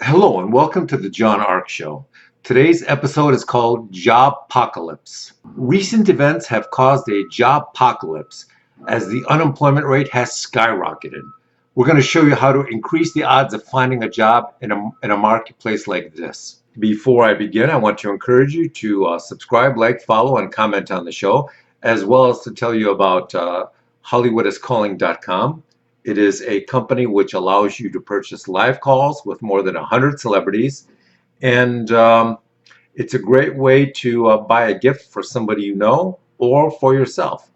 Hello and welcome to the John Ark Show. Today's episode is called Jobpocalypse. Recent events have caused a jobpocalypse as the unemployment rate has skyrocketed. We're going to show you how to increase the odds of finding a job in a marketplace like this. Before I begin, I want to encourage you to subscribe, like, follow, and comment on the show, as well as to tell you about HollywoodIsCalling.com. It is a company which allows you to purchase live calls with more than 100 celebrities. And it's a great way to buy a gift for somebody you know or for yourself.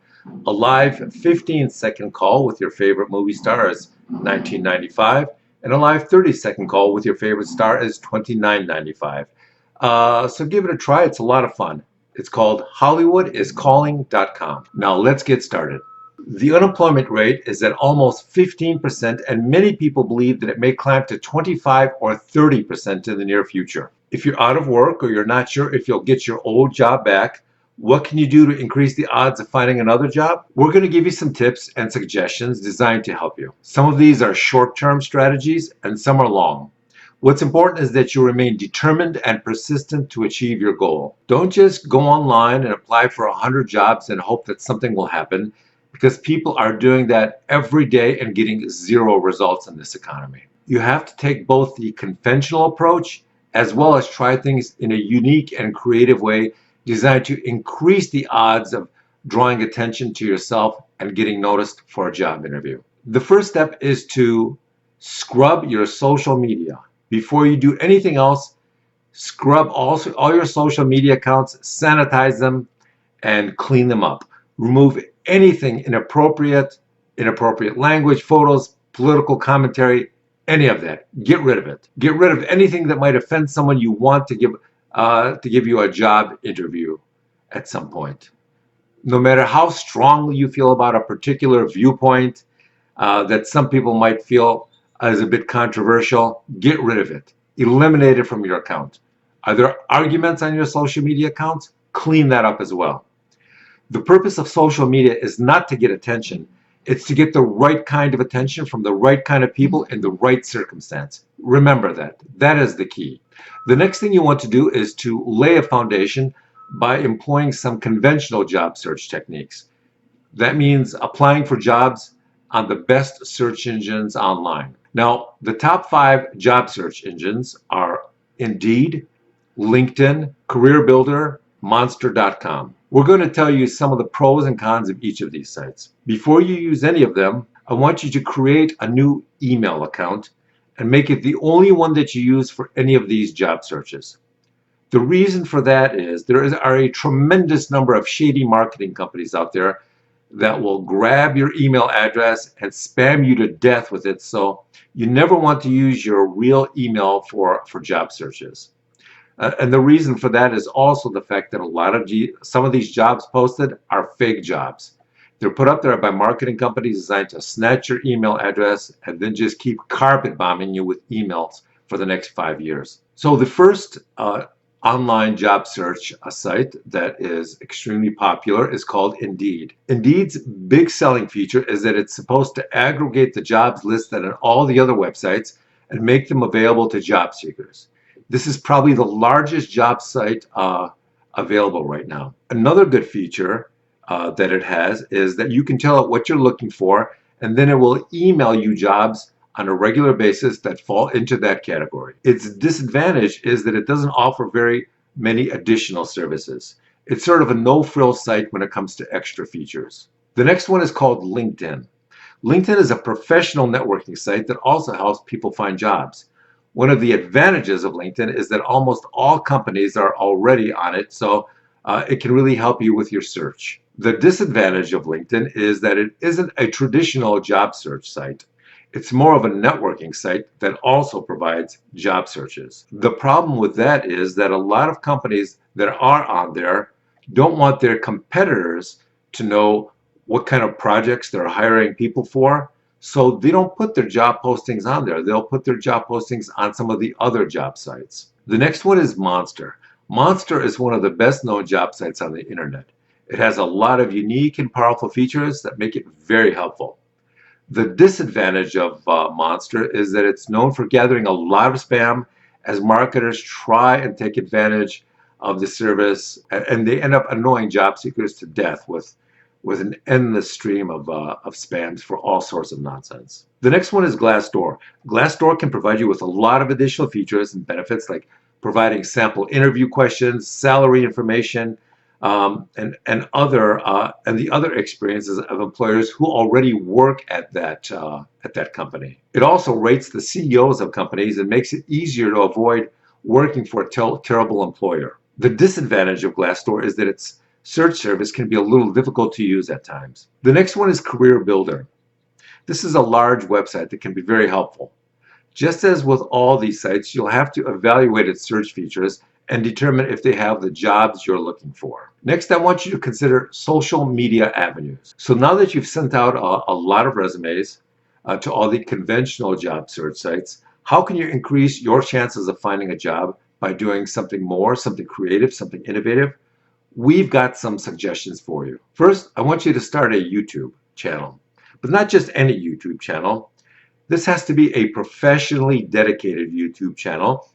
A live 15-second call with your favorite movie star is $19.95, and a live 30-second call with your favorite star is $29.95. So give it a try. It's a lot of fun. It's called HollywoodIsCalling.com. Now let's get started. The unemployment rate is at almost 15%, and many people believe that it may climb to 25 or 30% in the near future. If you're out of work or you're not sure if you'll get your old job back, what can you do to increase the odds of finding another job? We're going to give you some tips and suggestions designed to help you. Some of these are short-term strategies and some are long. What's important is that you remain determined and persistent to achieve your goal. Don't just go online and apply for 100 jobs and hope that something will happen, because people are doing that every day and getting zero results in this economy. You have to take both the conventional approach as well as try things in a unique and creative way designed to increase the odds of drawing attention to yourself and getting noticed for a job interview. The first step is to scrub your social media. Before you do anything else, scrub all your social media accounts, sanitize them, and clean them up. Remove anything inappropriate language, photos, political commentary, any of that. Get rid of it. Get rid of anything that might offend someone you want to give you a job interview at some point. No matter how strongly you feel about a particular viewpoint that some people might feel is a bit controversial, get rid of it. Eliminate it from your account. Are there arguments on your social media accounts? Clean that up as well. The purpose of social media is not to get attention. It's to get the right kind of attention from the right kind of people in the right circumstance. Remember that. That is the key. The next thing you want to do is to lay a foundation by employing some conventional job search techniques. That means applying for jobs on the best search engines online. Now, the top 5 job search engines are Indeed, LinkedIn, CareerBuilder, Monster.com. We're going to tell you some of the pros and cons of each of these sites. Before you use any of them, I want you to create a new email account and make it the only one that you use for any of these job searches. The reason for that is there are a tremendous number of shady marketing companies out there that will grab your email address and spam you to death with it, so you never want to use your real email for job searches. And the reason for that is also the fact that some of these jobs posted are fake jobs. They're put up there by marketing companies designed to snatch your email address and then just keep carpet bombing you with emails for the next 5 years. So the first online job search site that is extremely popular is called Indeed. Indeed's big selling feature is that it's supposed to aggregate the jobs listed on all the other websites and make them available to job seekers. This is probably the largest job site available right now. Another good feature that it has is that you can tell it what you're looking for, and then it will email you jobs on a regular basis that fall into that category. Its disadvantage is that it doesn't offer very many additional services. It's sort of a no-frills site when it comes to extra features. The next one is called LinkedIn. LinkedIn is a professional networking site that also helps people find jobs. One of the advantages of LinkedIn is that almost all companies are already on it, so it can really help you with your search. The disadvantage of LinkedIn is that it isn't a traditional job search site. It's more of a networking site that also provides job searches. The problem with that is that a lot of companies that are on there don't want their competitors to know what kind of projects they're hiring people for. So they don't put their job postings on there. They'll put their job postings on some of the other job sites. The next one is Monster. Monster is one of the best known job sites on the internet. It has a lot of unique and powerful features that make it very helpful. The disadvantage of Monster is that it's known for gathering a lot of spam as marketers try and take advantage of the service, and they end up annoying job seekers to death with an endless stream of spams for all sorts of nonsense. The next one is Glassdoor. Glassdoor can provide you with a lot of additional features and benefits, like providing sample interview questions, salary information, and the other experiences of employers who already work at that company. It also rates the CEOs of companies and makes it easier to avoid working for a terrible employer. The disadvantage of Glassdoor is that its search service can be a little difficult to use at times. The next one is Career Builder. This is a large website that can be very helpful. Just as with all these sites, you'll have to evaluate its search features and determine if they have the jobs you're looking for. Next, I want you to consider social media avenues. So now that you've sent out a lot of resumes to all the conventional job search sites, how can you increase your chances of finding a job by doing something more, something creative, something innovative? We've got some suggestions for you. First, I want you to start a YouTube channel, but not just any YouTube channel. This has to be a professionally dedicated YouTube channel,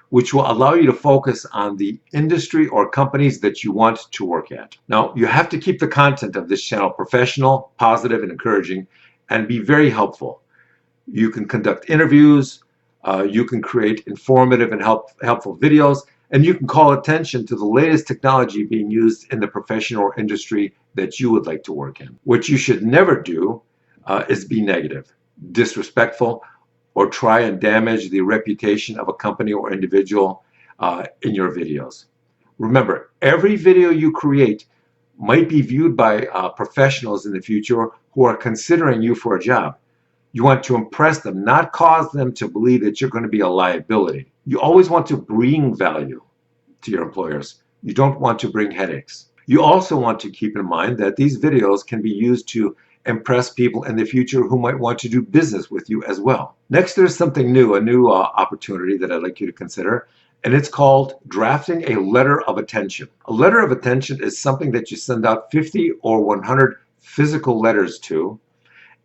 which will allow you to focus on the industry or companies that you want to work at. Now, you have to keep the content of this channel professional, positive, and encouraging, and be very helpful. You can conduct interviews, you can create informative and helpful videos, and you can call attention to the latest technology being used in the profession or industry that you would like to work in. What you should never do is be negative, disrespectful, or try and damage the reputation of a company or individual in your videos. Remember, every video you create might be viewed by professionals in the future who are considering you for a job. You want to impress them, not cause them to believe that you're going to be a liability. You always want to bring value to your employers. You don't want to bring headaches. You also want to keep in mind that these videos can be used to impress people in the future who might want to do business with you as well. Next, there's something new, a new opportunity that I'd like you to consider, and it's called drafting a letter of attention. A letter of attention is something that you send out 50 or 100 physical letters to,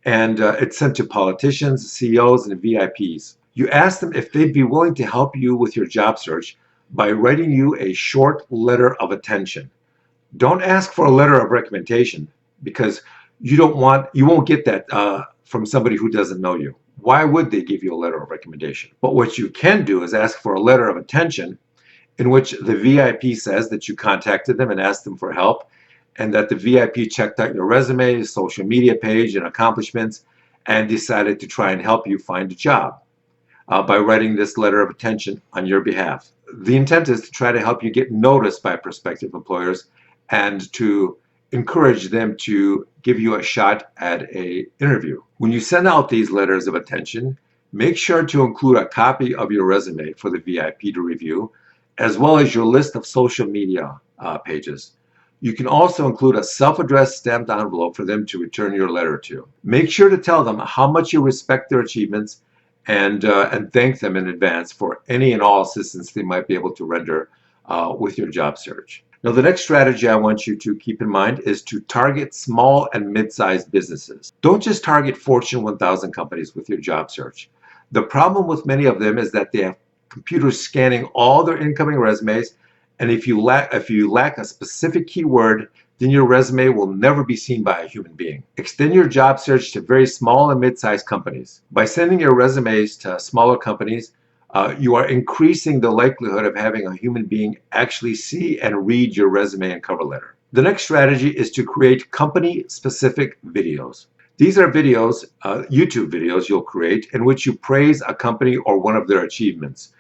and it's sent to politicians, CEOs, and VIPs. You ask them if they'd be willing to help you with your job search by writing you a short letter of attention. Don't ask for a letter of recommendation, because you won't get that from somebody who doesn't know you. Why would they give you a letter of recommendation? But what you can do is ask for a letter of attention in which the VIP says that you contacted them and asked them for help, and that the VIP checked out your resume, social media page, and accomplishments, and decided to try and help you find a job by writing this letter of attention on your behalf. The intent is to try to help you get noticed by prospective employers and to encourage them to give you a shot at an interview. When you send out these letters of attention, make sure to include a copy of your resume for the VIP to review, as well as your list of social media pages. You can also include a self-addressed stamped envelope for them to return your letter to. Make sure to tell them how much you respect their achievements and thank them in advance for any and all assistance they might be able to render with your job search. Now, the next strategy I want you to keep in mind is to target small and mid-sized businesses. Don't just target Fortune 1000 companies with your job search. The problem with many of them is that they have computers scanning all their incoming resumes, and if you lack a specific keyword, then your resume will never be seen by a human being. Extend your job search to very small and mid-sized companies. By sending your resumes to smaller companies, you are increasing the likelihood of having a human being actually see and read your resume and cover letter. The next strategy is to create company-specific videos. These are videos, YouTube videos you'll create in which you praise a company or one of their achievements.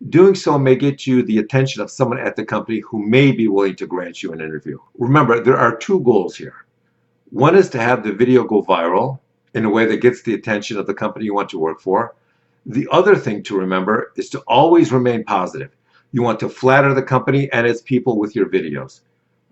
Doing so may get you the attention of someone at the company who may be willing to grant you an interview. Remember, there are two goals here. One is to have the video go viral in a way that gets the attention of the company you want to work for. The other thing to remember is to always remain positive. You want to flatter the company and its people with your videos.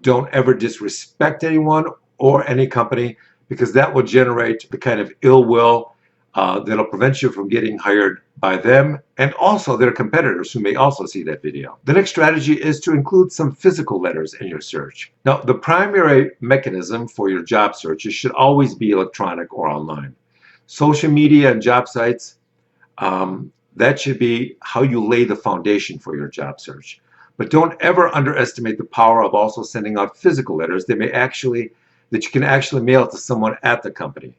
Don't ever disrespect anyone or any company, because that will generate the kind of ill will that'll prevent you from getting hired by them and also their competitors who may also see that video. The next strategy is to include some physical letters in your search. Now, the primary mechanism for your job searches should always be electronic or online. Social media and job sites, That should be how you lay the foundation for your job search. But don't ever underestimate the power of also sending out physical letters that you can actually mail to someone at the company.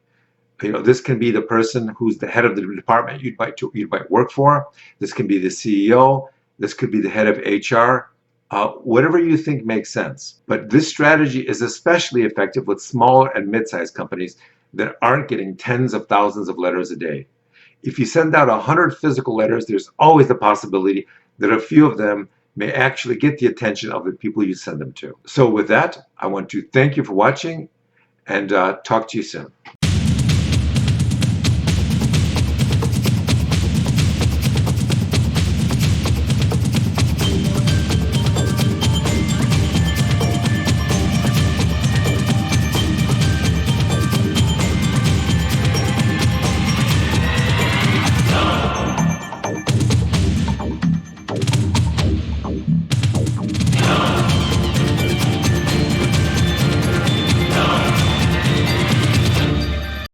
This can be the person who's the head of the department you might work for. This can be the CEO. This could be the head of HR. Whatever you think makes sense. But this strategy is especially effective with smaller and mid-sized companies that aren't getting tens of thousands of letters a day. If you send out 100 physical letters, there's always the possibility that a few of them may actually get the attention of the people you send them to. So with that, I want to thank you for watching and talk to you soon.